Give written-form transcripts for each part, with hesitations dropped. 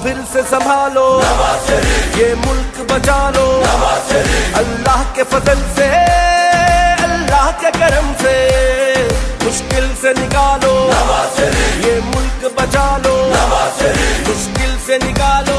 फिर से संभालो, ये मुल्क बचा लो, अल्लाह के फजल से, अल्लाह के करम से, मुश्किल से निकालो, ये मुल्क बचा लो, मुश्किल से निकालो।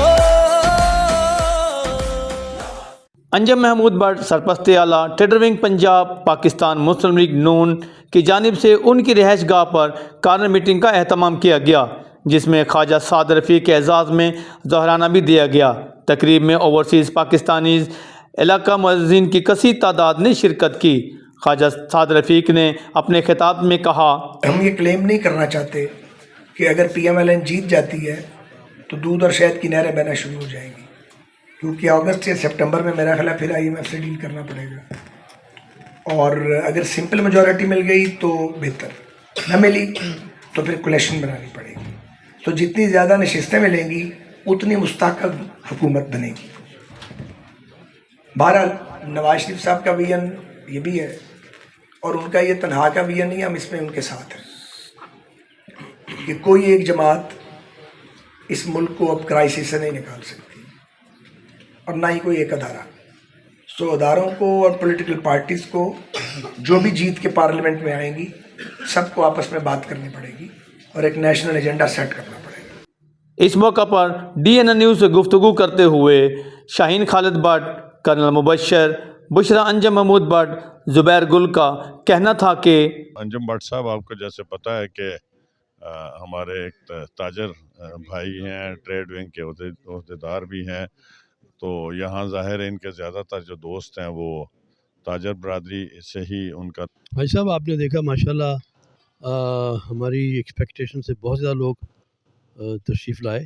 अंजम महमूद भट्ट सरपरस्त आला ट्रेडर विंग पंजाब पाकिस्तान मुस्लिम लीग नून की जानिब से उनकी रिहाइश गाह पर कार्नर मीटिंग का एहतमाम किया गया, जिसमें ख्वाजा साद रफ़ीक के एजाज़ में ज़हराना भी दिया गया। तकरीब में ओवरसीज़ पाकिस्तानीज़ इलाका मुअज़्ज़िन की कसी तादाद ने शिरकत की। ख्वाजा साद रफ़ीक ने अपने खिताब में कहा, हम ये क्लेम नहीं करना चाहते कि अगर PMLN जीत जाती है तो दूध और शहद की नहरें बहना शुरू हो जाएंगी, क्योंकि अगस्त या सितंबर में मेरा ख्याल है फिर IMF से डील करना पड़ेगा। और अगर सिंपल मेजॉरिटी मिल गई तो बेहतर, न मिली तो फिर कोलिशन बनानी पड़ेगी। तो जितनी ज़्यादा नशिस्तें मिलेंगी उतनी मुस्तक़िल हुकूमत बनेगी। बहरहाल नवाज शरीफ साहब का विजन ये भी है और उनका ये तनहा का विजन नहीं, हम इसमें उनके साथ हैं कि कोई एक जमात इस मुल्क को अब क्राइसिस से नहीं निकाल सकती और ना ही कोई एक अदारा। सो अदारों को और पॉलिटिकल पार्टीज़ को जो भी जीत के पार्लियामेंट में आएंगी सबको आपस में बात करनी पड़ेगी और एक नेशनल एजेंडा सेट करना पड़ेगा। इस मौका पर DNN न्यूज़ से गुफ्तगू करते हुए शाहीन खालिद भट्ट, कर्नल मुबशर, बुशरा अंजम महमूद भट्ट, ज़ुबैर गुल का कहना था कि अंजम भट्ट साहब, आपको जैसे पता है कि हमारे एक ताजर भाई हैं, ट्रेड विंग के अहदेदार भी हैं, तो यहाँ ज़ाहिर है इनके ज़्यादातर जो दोस्त हैं वो ताजर बरादरी से ही उनका। भाई साहब, आपने देखा माशाल्लाह हमारी एक्सपेक्टेशन से बहुत ज़्यादा लोग तशरीफ़ लाए।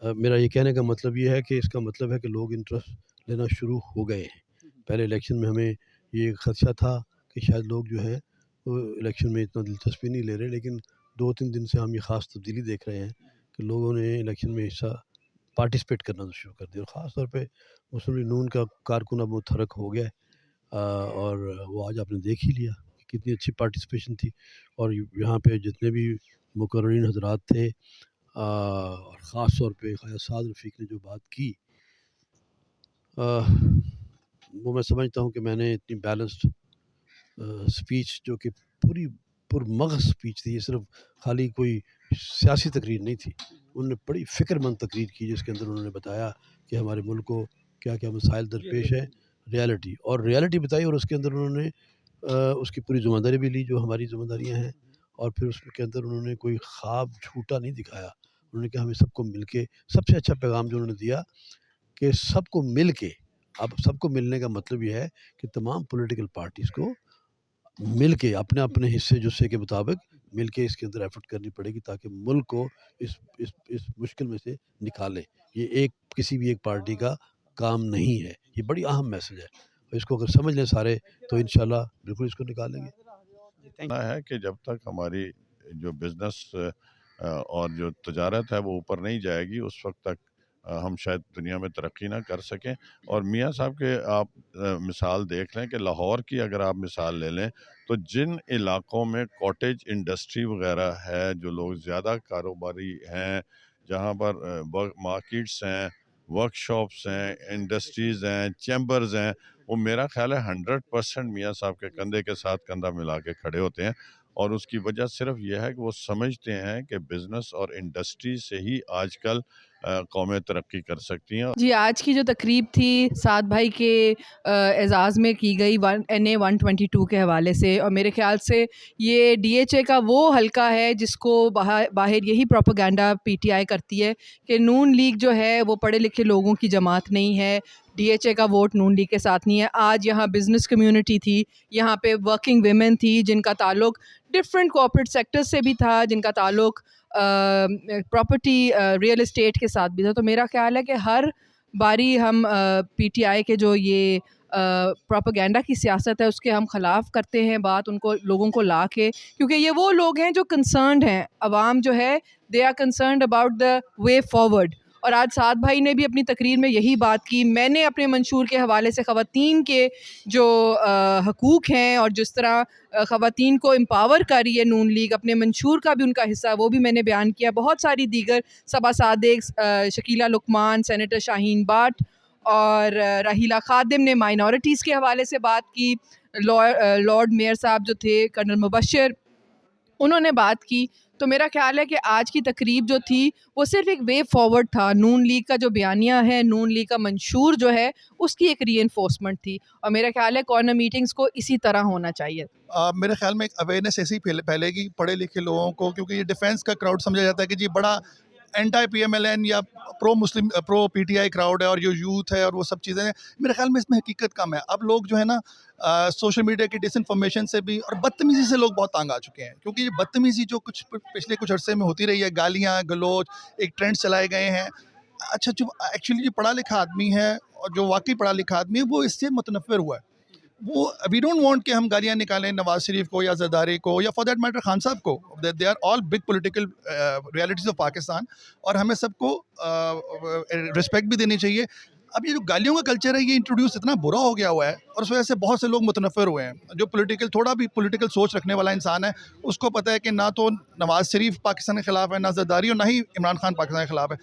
मेरा ये कहने का मतलब ये है कि इसका मतलब है कि लोग इंटरेस्ट लेना शुरू हो गए हैं। पहले इलेक्शन में हमें ये खदशा था कि शायद लोग जो है वो इलेक्शन में इतना दिलचस्पी नहीं ले रहे, लेकिन 2-3 दिन से हम ये ख़ास तब्दीली देख रहे हैं कि लोगों ने इलेक्शन में हिस्सा पार्टिसिपेट करना शुरू कर दिया। और ख़ास तौर पे मुस्लिम लीग नून का कारकुन अब मुतहरक हो गया है और वो आज आपने देख ही लिया कि कितनी अच्छी पार्टिसिपेशन थी। और यहाँ पे जितने भी मुकर्ररीन हज़रात थे और ख़ास तौर पे ख्वाजा साद रफ़ीक ने जो बात की, वो मैं समझता हूँ कि मैंने इतनी बैलेंस्ड स्पीच जो कि पूरी पुरमग़ज़ स्पीच थी, ये सिर्फ खाली कोई सियासी तकरीर नहीं थी। उन्होंने बड़ी फ़िक्रमंद तकरीर की जिसके अंदर उन्होंने बताया कि हमारे मुल्क को क्या क्या मसाइल दरपेश है, रियलिटी बताई, और उसके अंदर उन्होंने उसकी पूरी ज़िम्मेदारी भी ली जो हमारी ज़िम्मेदारियाँ हैं। और फिर उसके अंदर उन्होंने कोई ख्वाब झूठा नहीं दिखाया। उन्होंने कहा हमें सबको मिल के, सबसे अच्छा पैगाम जो उन्होंने दिया कि सबको मिल के, अब सबको मिलने का मतलब ये है कि तमाम पॉलिटिकल पार्टीज़ को मिल के अपने अपने हिस्से जुस्से के मुताबिक मिल के इसके अंदर एफर्ट करनी पड़ेगी ताकि मुल्क को इस मुश्किल में से निकाले। ये किसी भी एक पार्टी का काम नहीं है, ये बड़ी अहम मैसेज है। इसको अगर समझ लें सारे तो इंशाल्लाह बिल्कुल इसको निकालेंगे। है कि जब तक हमारी जो बिज़नेस और जो तजारत है वो ऊपर नहीं जाएगी, उस वक्त तक हम शायद दुनिया में तरक्की ना कर सकें। और मियाँ साहब के आप मिसाल देख लें कि लाहौर की अगर आप मिसाल ले लें तो जिन इलाक़ों में कॉटेज इंडस्ट्री वगैरह है, जो लोग ज़्यादा कारोबारी हैं, जहाँ पर मार्केट्स हैं, वर्कशॉप्स हैं, इंडस्ट्रीज़ हैं, चैम्बर्स हैं, वो मेरा ख्याल है 100% मियाँ साहब के कंधे के साथ कंधा मिला के खड़े होते हैं। और उसकी वजह सिर्फ यह है कि वो समझते हैं कि बिज़नेस और इंडस्ट्री से ही आजकल कौमें तरक्की कर सकती हैं। जी, आज की जो तकरीब थी साद भाई के एज़ाज़ में की गई NA 122 के हवाले से, और मेरे ख़्याल से ये DHA का वो हल्का है जिसको बाहर यही प्रोपेगेंडा PTI करती है कि नून लीग जो है वो पढ़े लिखे लोगों की जमात नहीं है, DHA का वोट नून लीग के साथ नहीं है। आज यहाँ बिज़नेस कम्युनिटी थी, यहाँ पे वर्किंग विमेन थी जिनका ताल्लुक़ डिफरेंट कॉर्पोरेट सेक्टर्स से भी था, जिनका ताल्लुक़ प्रॉपर्टी रियल एस्टेट के साथ भी था। तो मेरा ख़्याल है कि हर बारी हम PTI के जो ये प्रोपेगेंडा की सियासत है उसके हम ख़िलाफ़ करते हैं बात, उनको लोगों को ला के, क्योंकि ये वो लोग हैं जो कंसर्न्ड हैं। अवाम जो है they are concerned about the way forward, اور آج سعد بھائی نے بھی اپنی تقریر میں یہی بات کی. میں نے اپنے منشور کے حوالے سے خواتین کے جو حقوق ہیں اور جس طرح خواتین کو امپاور کر رہی ہے نون لیگ, اپنے منشور کا بھی ان کا حصہ وہ بھی میں نے بیان کیا. بہت ساری دیگر صبا صادق, شکیلہ لقمان, سینیٹر شاہین بٹ اور راحیلہ خادم نے مائنورٹیز کے حوالے سے بات کی. لارڈ میئر صاحب جو تھے کرنل مبشر, انہوں نے بات کی. تو میرا خیال ہے کہ آج کی تقریب جو تھی وہ صرف ایک وے فارورڈ تھا. نون لیگ کا جو بیانیہ ہے, نون لیگ کا منشور جو ہے, اس کی ایک ری انفورسمنٹ تھی, اور میرا خیال ہے کارنر میٹنگز کو اسی طرح ہونا چاہیے. میرے خیال میں ایک اویئرنیس ایسی پھیلے گی پڑھے لکھے لوگوں کو, کیونکہ یہ ڈیفینس کا کراؤڈ سمجھا جاتا ہے کہ جی بڑا anti P M L N یا pro Muslim pro P T I crowd ہے اور جو یوتھ ہے اور وہ سب چیزیں ہیں. میرے خیال میں اس میں حقیقت کم ہے. اب لوگ جو ہے نا سوشل میڈیا کی ڈس انفارمیشن سے بھی اور بدتمیزی سے لوگ بہت تانگ آ چکے ہیں, کیونکہ یہ بدتمیزی جو پچھلے کچھ عرصے میں ہوتی رہی ہے, گالیاں گلوچ, ایک ٹرینڈ چلائے گئے ہیں. اچھا جو ایکچولی جو پڑھا لکھا آدمی ہے اور جو واقعی پڑھا لکھا آدمی ہے وہ اس سے متنفر ہوا ہے. وہ وی ڈونٹ وانٹ کہ ہم گالیاں نکالیں نواز شریف کو یا زرداری کو یا فار دیٹ میٹر خان صاحب کو. They are all big political realities of Pakistan, اور ہمیں سب کو رسپیکٹ بھی دینی چاہیے. اب یہ جو گالیوں کا کلچر ہے یہ انٹروڈیوس اتنا برا ہو گیا ہوا ہے, اور اس وجہ سے بہت سے لوگ متنفر ہوئے ہیں. جو تھوڑا بھی پولیٹیکل سوچ رکھنے والا انسان ہے اس کو پتہ ہے کہ نہ تو نواز شریف پاکستان کے خلاف ہے, نہ زرداری, اور نہ ہی عمران خان پاکستان کے خلاف ہے.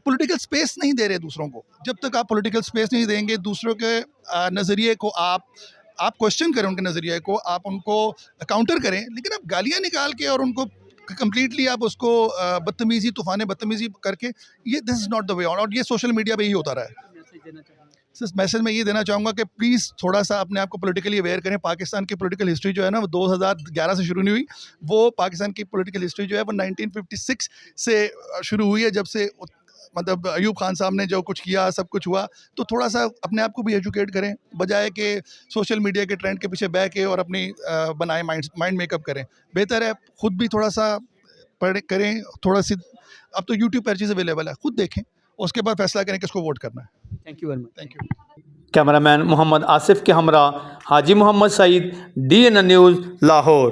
پولیٹیکل سپیس نہیں دے رہے دوسروں کو. جب تک آپ پولیٹیکل سپیس نہیں دیں گے دوسروں کے نظریے کو, آپ کوشچن کریں ان کے نظریے کو, آپ ان کو کاؤنٹر کریں, لیکن آپ گالیاں نکال کے اور ان کو کمپلیٹلی آپ اس کو بدتمیزی طوفان بدتمیزی کر کے, یہ دس از ناٹ دا وے آن. اور یہ سوشل میڈیا پہ ہی ہوتا رہا ہے. میسج میں یہ دینا چاہوں گا کہ پلیز تھوڑا سا اپنے آپ کو پولیٹیکلی اویئر کریں. پاکستان کی پولیٹیکل ہسٹری جو ہے نا وہ 2011 سے شروع نہیں ہوئی. وہ پاکستان کی پولیٹیکل ہسٹری جو ہے وہ 1956 سے شروع ہوئی ہے, جب سے مطلب ایوب خان صاحب نے جو کچھ کیا سب کچھ ہوا. تو تھوڑا سا اپنے آپ کو بھی ایجوکیٹ کریں, بجائے کہ سوشل میڈیا کے ٹرینڈ کے پیچھے بہ کے اور اپنی بنائیں مائنڈ میک اپ کریں. بہتر ہے خود بھی تھوڑا سا پڑھ کریں, تھوڑا سی. اب تو یوٹیوب پر چیز اویلیبل ہے, خود دیکھیں, اس کے بعد فیصلہ کریں کس کو ووٹ کرنا ہے. Thank you very much. Thank you. Cameraman Muhammad Asif کے ہمراہ حاجی محمد سعید, DN نیوز, لاہور.